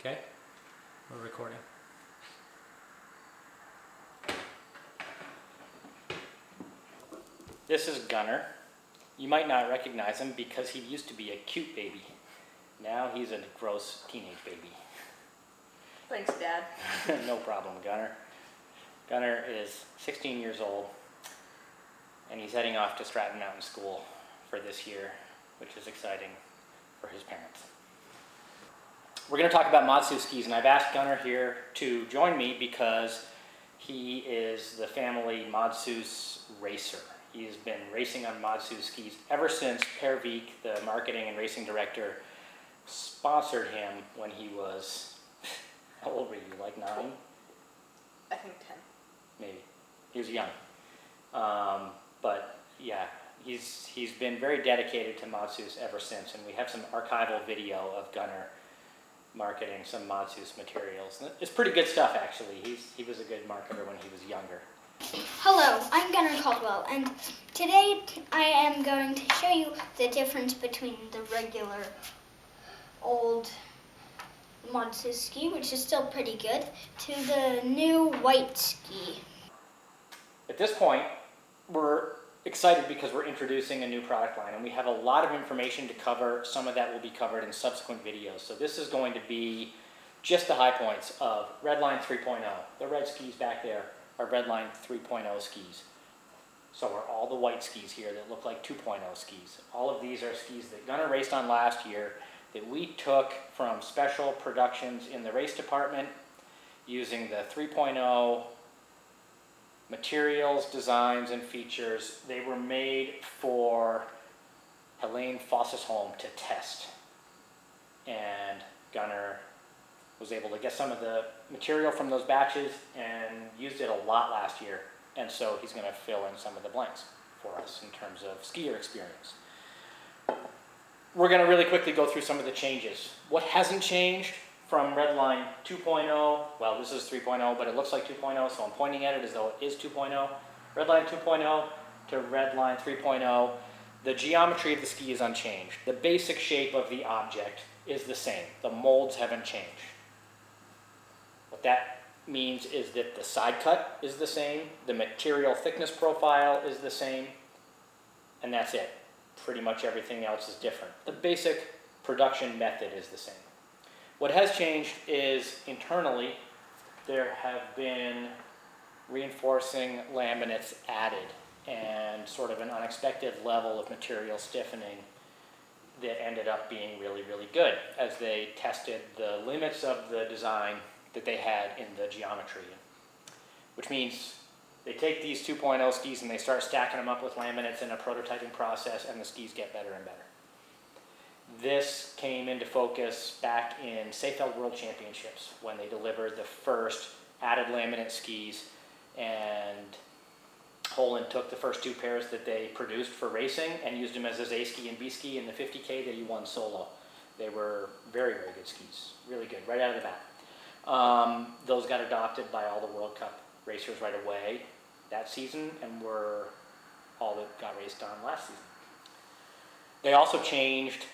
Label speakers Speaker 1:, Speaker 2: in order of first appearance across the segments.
Speaker 1: Okay, we're recording. This is Gunnar. You might not recognize him because he used to be a cute baby. Now he's a gross teenage baby.
Speaker 2: Thanks, Dad.
Speaker 1: No problem, Gunnar. Gunnar is 16 years old, and he's heading off to Stratton Mountain School for this year, which is exciting for his parents. We're going to talk about Madshus skis, and I've asked Gunnar here to join me because he is the family Madshus racer. He's been racing on Madshus skis ever since Per Vik, the marketing and racing director, sponsored him when he was, how old were you, like 9?
Speaker 2: I think 10.
Speaker 1: Maybe. He was young. But yeah, he's been very dedicated to Madshus ever since, and we have some archival video of Gunnar marketing some Madshus materials. It's pretty good stuff, actually. He was a good marketer when he was younger.
Speaker 3: Hello, I'm Gunnar Caldwell, and today I am going to show you the difference between the regular old Madshus ski, which is still pretty good, to the new white ski.
Speaker 1: At this point, we're excited because we're introducing a new product line, and we have a lot of information to cover. Some of that will be covered in subsequent videos. So this is going to be just the high points of Redline 3.0. The red skis back there are Redline 3.0 skis. So are all the white skis here that look like 2.0 skis. All of these are skis that Gunnar raced on last year that we took from special productions in the race department using the 3.0 materials, designs, and features. They were made for Helene Foss's home to test. And Gunnar was able to get some of the material from those batches and used it a lot last year. And so he's going to fill in some of the blanks for us in terms of skier experience. We're going to really quickly go through some of the changes. What hasn't changed from Redline 2.0, well, this is 3.0, but it looks like 2.0, so I'm pointing at it as though it is 2.0. Redline 2.0 to Redline 3.0, the geometry of the ski is unchanged. The basic shape of the object is the same. The molds haven't changed. What that means is that the side cut is the same, the material thickness profile is the same, and that's it. Pretty much everything else is different. The basic production method is the same. What has changed is internally there have been reinforcing laminates added and sort of an unexpected level of material stiffening that ended up being really, really good as they tested the limits of the design that they had in the geometry. Which means they take these 2.0 skis and they start stacking them up with laminates in a prototyping process, and the skis get better and better. This came into focus back in Seefeld World Championships when they delivered the first added laminate skis, and Holland took the first 2 pairs that they produced for racing and used them as his A ski and B ski in the 50K that he won solo. They were very, very good skis, really good, right out of the bat. Those got adopted by all the World Cup racers right away that season and were all that got raced on last season. They also changed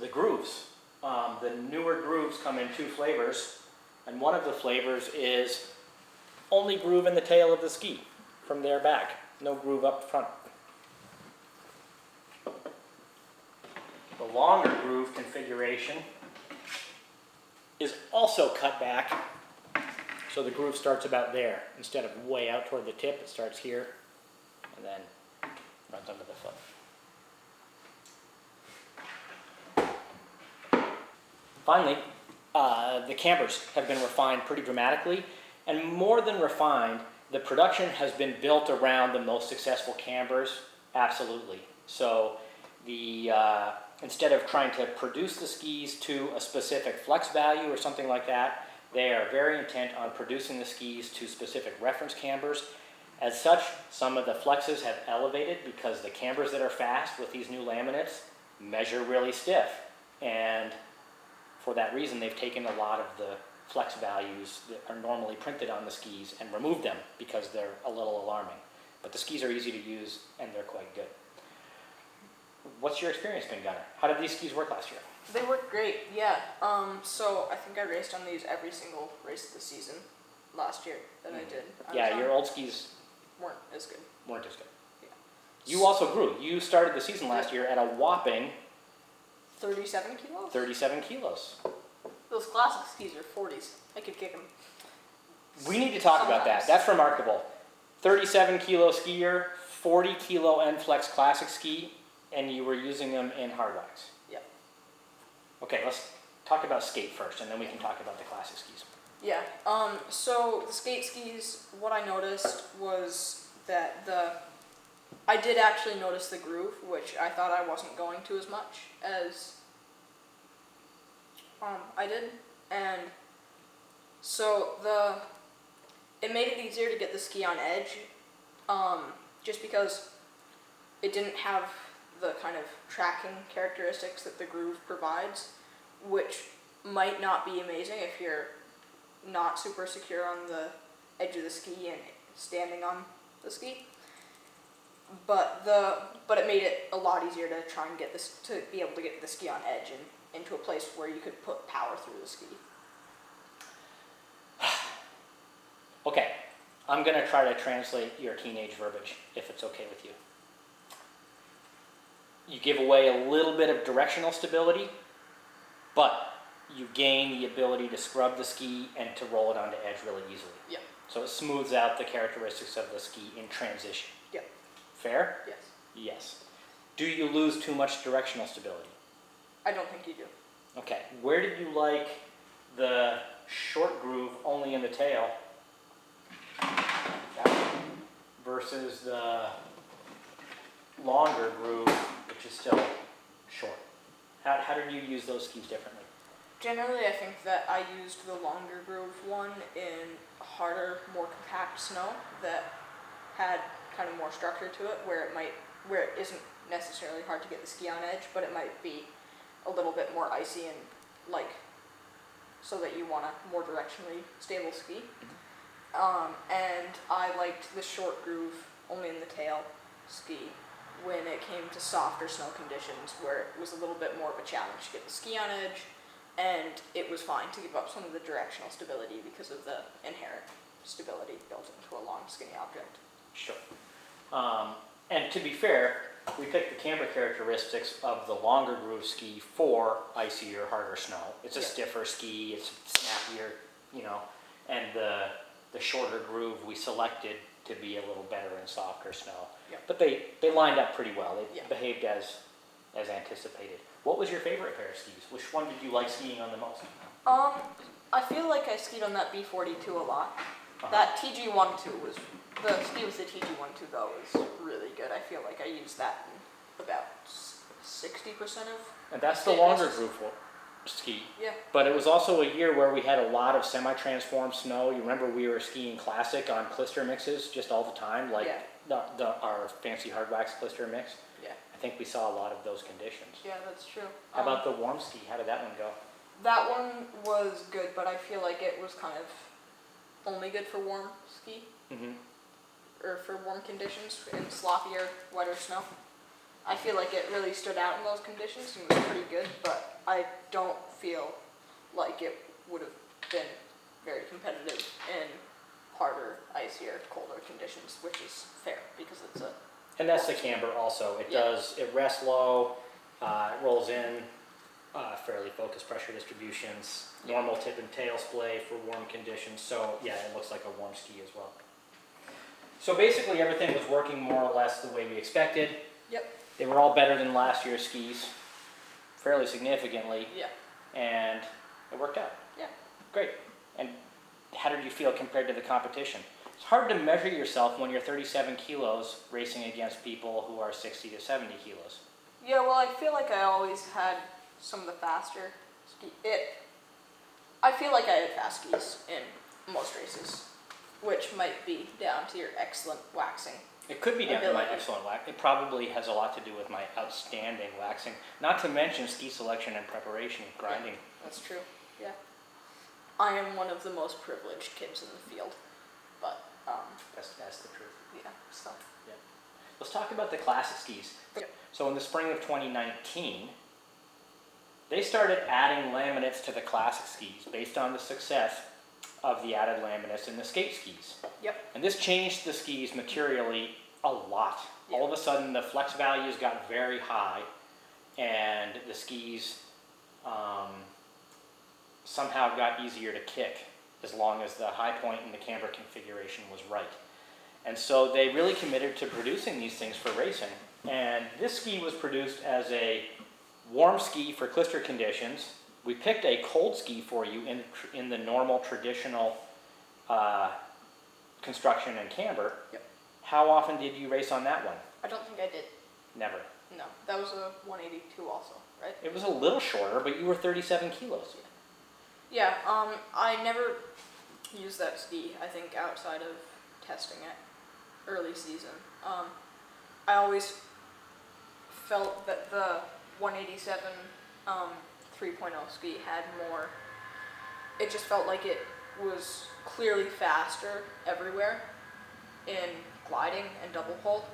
Speaker 1: the grooves. The newer grooves come in 2 flavors, and one of the flavors is only groove in the tail of the ski from there back, no groove up front. The longer groove configuration is also cut back, so the groove starts about there. Instead of way out toward the tip, it starts here and then runs under the foot. Finally, the cambers have been refined pretty dramatically, and more than refined, the production has been built around the most successful cambers, absolutely. So instead of trying to produce the skis to a specific flex value or something like that, they are very intent on producing the skis to specific reference cambers. As such, some of the flexes have elevated because the cambers that are fast with these new laminates measure really stiff, and for that reason, they've taken a lot of the flex values that are normally printed on the skis and removed them because they're a little alarming. But the skis are easy to use and they're quite good. what's your experience been, Gunnar? How did these skis work last year?
Speaker 2: They work great, yeah. So I think I raced on these every single race of the season last year that I did.
Speaker 1: Yeah, your old skis
Speaker 2: weren't as good.
Speaker 1: weren't as good.
Speaker 2: Yeah.
Speaker 1: You also grew. You started the season last year at a whopping
Speaker 2: 37 kilos?
Speaker 1: 37 kilos.
Speaker 2: Those classic skis are 40s. I could kick them.
Speaker 1: We need to talk about that.
Speaker 2: Sometimes.
Speaker 1: That's remarkable. 37 kilo skier, 40 kilo N-Flex classic ski, and you were using them in hard wax.
Speaker 2: Yep.
Speaker 1: Okay, let's talk about skate first, and then we can talk about the classic skis.
Speaker 2: Yeah. So the skate skis, what I noticed was that I did actually notice the groove, which I thought I wasn't going to as much as I did, and so it made it easier to get the ski on edge, just because it didn't have the kind of tracking characteristics that the groove provides, which might not be amazing if you're not super secure on the edge of the ski and standing on the ski. But it made it a lot easier to try and get this, to be able to get the ski on edge and into a place where you could put power through the ski.
Speaker 1: Okay, I'm going to try to translate your teenage verbiage, if it's okay with you. You give away a little bit of directional stability, but you gain the ability to scrub the ski and to roll it onto edge really easily.
Speaker 2: Yeah.
Speaker 1: So it smooths out the characteristics of the ski in transition.
Speaker 2: Yeah.
Speaker 1: Fair?
Speaker 2: Yes.
Speaker 1: Yes. Do you lose too much directional stability?
Speaker 2: I don't think you do.
Speaker 1: Okay. Where did you like the short groove only in the tail versus the longer groove, which is still short? How did you use those skis differently?
Speaker 2: Generally, I think that I used the longer groove one in harder, more compact snow that had kind of more structure to it, where it isn't necessarily hard to get the ski on edge, but it might be a little bit more icy and so that you want a more directionally stable ski. And I liked the short groove only in the tail ski when it came to softer snow conditions, where it was a little bit more of a challenge to get the ski on edge, and it was fine to give up some of the directional stability because of the inherent stability built into a long, skinny object.
Speaker 1: Sure. And to be fair, we picked the camber characteristics of the longer groove ski for icier, harder snow. It's a stiffer ski, it's snappier, and the shorter groove we selected to be a little better in softer snow.
Speaker 2: Yep.
Speaker 1: But they lined up pretty well. They
Speaker 2: Yeah.
Speaker 1: behaved as anticipated. What was your favorite pair of skis? Which one did you like skiing on the most?
Speaker 2: I feel like I skied on that B42 a lot.
Speaker 1: Uh-huh.
Speaker 2: That TG12 was, the ski with the TG12 though was really good. I feel like I used that in about 60% of.
Speaker 1: And that's the
Speaker 2: skate
Speaker 1: longer
Speaker 2: races.
Speaker 1: groove ski.
Speaker 2: Yeah.
Speaker 1: But it was also a year where we had a lot of semi-transformed snow. You remember we were skiing classic on clister mixes just all the time, like our fancy hard wax clister mix.
Speaker 2: Yeah.
Speaker 1: I think we saw a lot of those conditions.
Speaker 2: Yeah, that's true.
Speaker 1: How about the warm ski? How did that one go?
Speaker 2: That one was good, but I feel like it was kind of only good for warm ski,
Speaker 1: Mm-hmm.
Speaker 2: or for warm conditions in sloppier, wetter snow. I feel like it really stood out in those conditions and was pretty good, but I don't feel like it would have been very competitive in harder, icier, colder conditions, which is fair because it's a.
Speaker 1: And that's the camber also. It
Speaker 2: Yeah.
Speaker 1: it rests low, it rolls in, fairly focused pressure distributions, normal tip and tail splay for warm conditions. So yeah, it looks like a warm ski as well. So basically everything was working more or less the way we expected.
Speaker 2: Yep.
Speaker 1: They were all better than last year's skis, fairly significantly,
Speaker 2: Yeah.
Speaker 1: and it worked out.
Speaker 2: Yeah.
Speaker 1: Great. And how did you feel compared to the competition? It's hard to measure yourself when you're 37 kilos racing against people who are 60 to 70 kilos.
Speaker 2: Yeah, well, I feel like I always had some of the faster I feel like I had fast skis in most races, which might be down to your excellent waxing.
Speaker 1: It could be down to my
Speaker 2: Ability.
Speaker 1: excellent wax. It probably has a lot to do with my outstanding waxing. Not to mention ski selection and preparation, grinding.
Speaker 2: That's true, yeah. I am one of the most privileged kids in the field, but,
Speaker 1: That's the truth.
Speaker 2: yeah, so.
Speaker 1: let's talk about the classic skis.
Speaker 2: Yep.
Speaker 1: So in the spring of 2019, they started adding laminates to the classic skis based on the success of the added laminates in the skate skis.
Speaker 2: Yep.
Speaker 1: And this changed the skis materially a lot.
Speaker 2: Yep.
Speaker 1: All of a sudden, the flex values got very high, and the skis somehow got easier to kick as long as the high point in the camber configuration was right. And so they really committed to producing these things for racing. And this ski was produced as a warm ski for clister conditions. We picked a cold ski for you in the normal traditional construction and camber.
Speaker 2: Yep.
Speaker 1: How often did you race on that one?
Speaker 2: I don't think I did.
Speaker 1: Never.
Speaker 2: No, that was a 182 also, right?
Speaker 1: It was a little shorter, but you were 37 kilos.
Speaker 2: Yeah, I never used that ski, I think, outside of testing it early season. I always felt that the 187 3.0 ski had more, it just felt like it was clearly faster everywhere in gliding and double pole,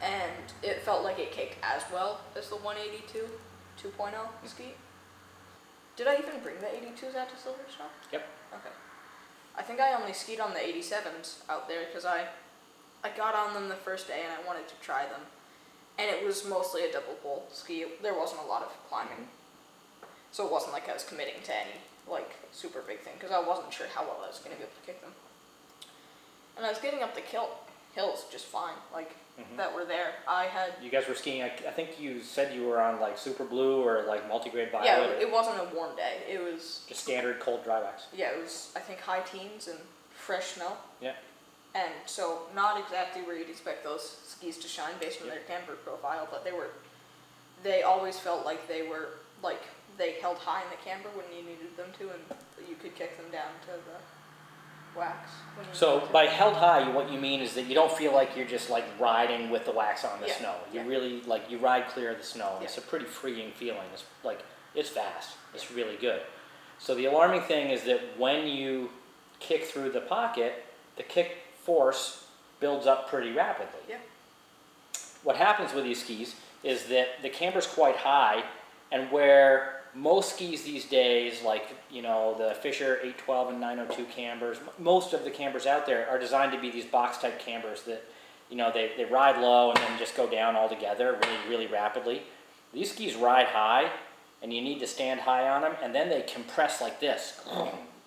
Speaker 2: and it felt like it kicked as well as the 182 2.0 ski. Did I even bring the 82s out to Silverstone?
Speaker 1: Yep.
Speaker 2: Okay. I think I only skied on the 87s out there because I got on them the first day and I wanted to try them. And it was mostly a double pole ski. There wasn't a lot of climbing. So it wasn't like I was committing to any like super big thing because I wasn't sure how well I was going to be able to kick them. And I was getting up the hills just fine, like that were there. I had...
Speaker 1: You guys were skiing, I think you said you were on like Super Blue or like multigrade violet.
Speaker 2: Yeah, it wasn't a warm day. It was...
Speaker 1: Just standard cold dry wax.
Speaker 2: Yeah, it was, I think, high teens and fresh snow.
Speaker 1: Yeah.
Speaker 2: And so not exactly where you'd expect those skis to shine based on their camber profile, but they always felt like they were, like, they held high in the camber when you needed them to, and you could kick them down to the wax. When you
Speaker 1: So
Speaker 2: needed to.
Speaker 1: by held high, what you mean is that you don't feel like you're just like riding with the wax on the
Speaker 2: Yeah,
Speaker 1: snow. You
Speaker 2: yeah.
Speaker 1: really, like, you ride clear of the snow. And
Speaker 2: Yeah.
Speaker 1: It's a pretty freeing feeling. It's like, it's fast. It's really good. So the alarming thing is that when you kick through the pocket, the kick force builds up pretty rapidly.
Speaker 2: Yeah.
Speaker 1: What happens with these skis is that the camber's quite high, and where most skis these days, like, you know, the Fisher 812 and 902 cambers, most of the cambers out there are designed to be these box type cambers that, you know, they ride low and then just go down altogether really, really rapidly. These skis ride high, and you need to stand high on them, and then they compress like this.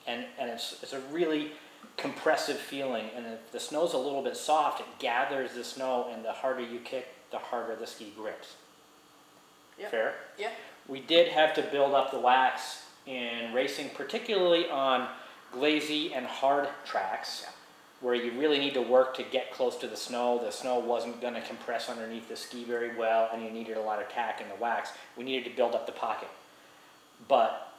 Speaker 1: And it's a really compressive feeling, and if the snow's a little bit soft, it gathers the snow, and the harder you kick, the harder the ski grips.
Speaker 2: Yeah.
Speaker 1: Fair?
Speaker 2: Yeah.
Speaker 1: We did have to build up the wax in racing, particularly on glazy and hard tracks,
Speaker 2: Yeah.
Speaker 1: where you really need to work to get close to the snow. The snow wasn't going to compress underneath the ski very well, and you needed a lot of tack in the wax. We needed to build up the pocket. But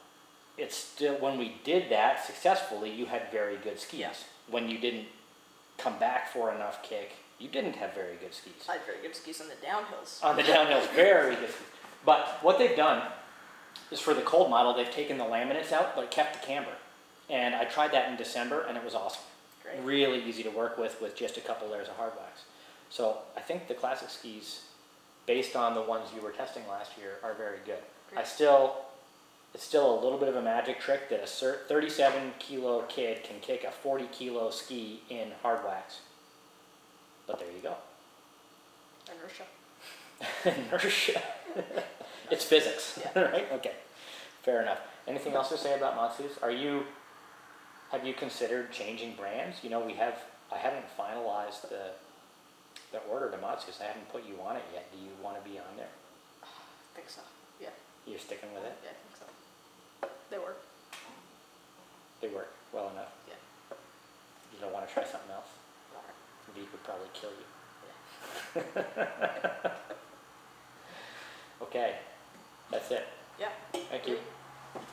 Speaker 1: it's still, when we did that successfully, you had very good skis.
Speaker 2: Yeah.
Speaker 1: When you didn't come back for enough kick, you didn't have very good skis.
Speaker 2: I had very good skis on the downhills.
Speaker 1: On the downhills, very good skis. But what they've done is for the cold model, they've taken the laminates out, but kept the camber. And I tried that in December, and it was awesome.
Speaker 2: Great.
Speaker 1: Really easy to work with just a couple layers of hard wax. So I think the classic skis, based on the ones you were testing last year, are very good.
Speaker 2: Great.
Speaker 1: It's still a little bit of a magic trick that a 37 kilo kid can kick a 40 kilo ski in hard wax. But there you go.
Speaker 2: Inertia.
Speaker 1: Inertia. It's physics,
Speaker 2: Yeah.
Speaker 1: right? Okay, fair enough. Anything else to say about Madshus? Have you considered changing brands? You know, I haven't finalized the order to Madshus. I haven't put you on it yet. Do you want to be on there?
Speaker 2: I think so. Yeah.
Speaker 1: You're sticking with it?
Speaker 2: Yeah, I think so. They work.
Speaker 1: They work well enough.
Speaker 2: Yeah.
Speaker 1: You don't want to try something else?
Speaker 2: Alright.
Speaker 1: V would probably kill you.
Speaker 2: Yeah.
Speaker 1: Okay, that's it.
Speaker 2: Yeah.
Speaker 1: Thank you.